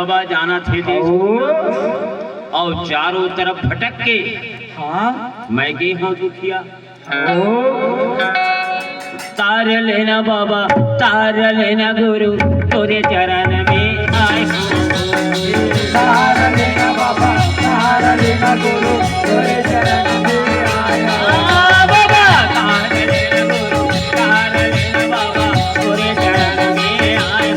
बाबा जाना थे देश और चारों तरफ भटक के हाँ मैं गई हूँ दुखिया। तार लेना बाबा तार लेना गुरु तोरे चरण में आए तार लेना बाबा तार लेना गुरु तोरे चरण में आया। बाबा तार लेना गुरु तार लेना बाबा तोरे चरण में आए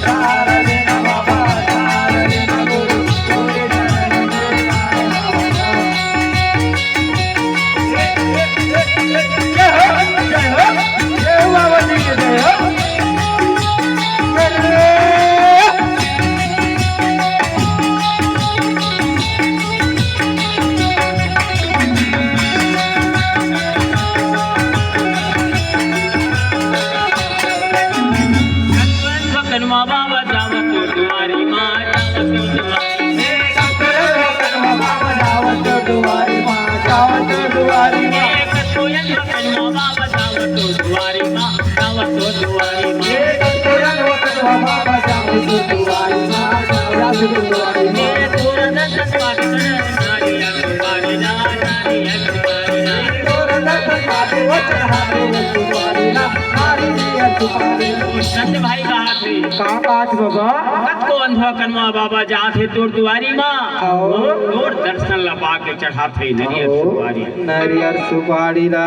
तार लेना बाबा तार लेना गुरु तोरे चरण में आया। जय हो जय हो जय हो बाबा जी की जय हो। बाबा जावत दुआरी माँ जावत दुआरी माँ जावत दुआरी माँ सोयन बाबा जावत दुआरी माँ जावत दुआरी माँ बाबा जावत दुआरी माँ जावत दुआरी माँ पूरन पाठ नारी अखबारी नारी अखबारी सत्य भाई कहा थे कहाँ बात बाबा कत को अंधा कनमा बाबा जहाँ थे तोड़ दुआरी माँ तोड़ दर्शन लपा के चढ़ा थे नरियर सुपारी नारियल सुपारी ला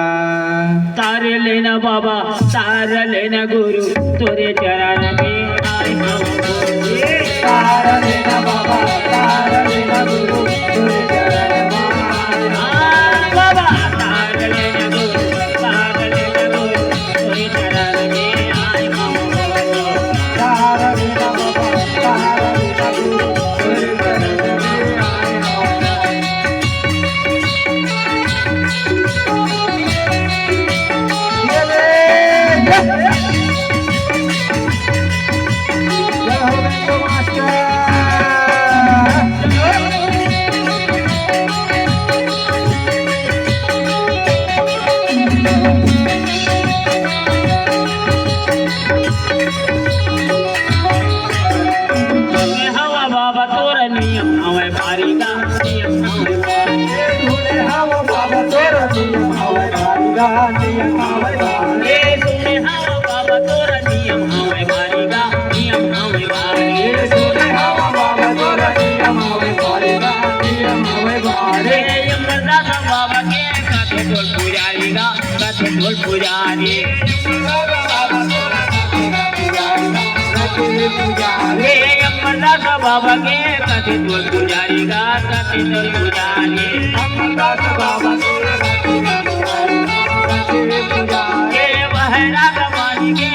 तारे लेना बाबा तार लेना गुरु तोरे चरण में आए तार लेना बाबा तार लेना गुरु तोरे चरण में आया। बाबा तार लेना गुरु तार लेना गुरु तोरे चरण में आए तार लेना बाबा तार लेना गुरु तोरे चरण में आया। ये ले जय हो बेंगो मास्टर। हवा बाबा तोरा नियम हवे भारी का नियम हवे हवा बाबा तोरा नियम हवे भारी गा नियम हवे भारी। ये सुने हवा बाबा तोरा नियम हवे भारी का नियम हवे भारी ये सुने हवा बाबा तोरा नियम हवे भारी गा नियम हवे भारी। ये यमराज बाबा के काथे ढोल पुजारी का काथे ढोल पुजारी ये यमराज बाबा के काथे ढोल पुजारी का काथे ढोल पुजारी ये बहरा कमानी के